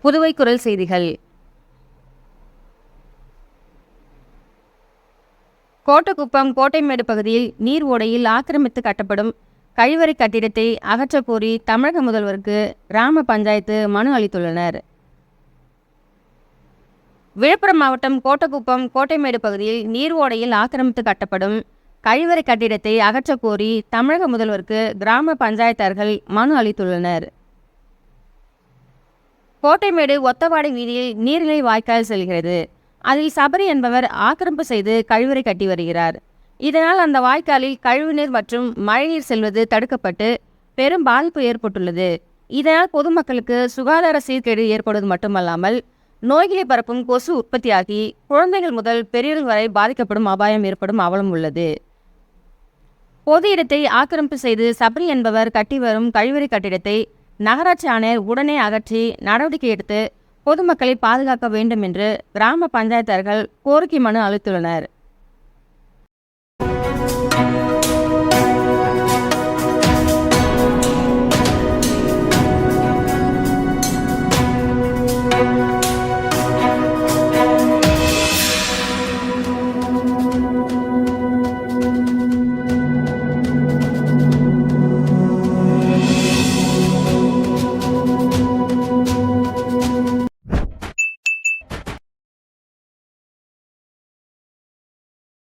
புதுவை குரல் செய்திகள். கோட்டக்குப்பம் கோட்டைமேடு பகுதியில் நீர் ஓடையில் ஆக்கிரமித்து கட்டப்படும் கழிவறை கட்டிடத்தை அகற்றக் கோரி தமிழக முதல்வருக்கு கிராம பஞ்சாயத்து மனு அளித்துள்ளனர். விழுப்புரம் மாவட்டம் கோட்டக்குப்பம் கோட்டைமேடு பகுதியில் நீர் ஓடையில் ஆக்கிரமித்து கட்டப்படும் கழிவறை கட்டிடத்தை அகற்றக் கோரி தமிழக முதல்வருக்கு கிராம பஞ்சாயத்தார்கள் மனு அளித்துள்ளனர். கோட்டைமேடு ஒத்தவாடை வீதியில் நீர்நிலை வாய்க்கால் செல்கிறது. அதில் சபரி என்பவர் ஆக்கிரமிப்பு செய்து கழிவறை கட்டி வருகிறார். இதனால் அந்த வாய்க்காலில் கழிவுநீர் மற்றும் மழைநீர் செல்வது தடுக்கப்பட்டு பெரும் பாதிப்பு ஏற்பட்டுள்ளது. இதனால் பொதுமக்களுக்கு சுகாதார சீர்கேடு ஏற்படுவது மட்டுமல்லாமல் நோய்களை பரப்பும் கொசு உற்பத்தியாகி குழந்தைகள் முதல் பெரியவர்கள் வரை பாதிக்கப்படும் அபாயம் ஏற்படும் அவலம் உள்ளது. பொது இடத்தை ஆக்கிரமிப்பு செய்து சபரி என்பவர் கட்டி வரும் கழிவறை கட்டிடத்தை நகராட்சி ஆணையர் உடனே அகற்றி நடவடிக்கை எடுத்து பொதுமக்களை பாதுகாக்க வேண்டும் என்று கிராம பஞ்சாயத்தார்கள் கோரிக்கை மனு அளித்துள்ளனர்.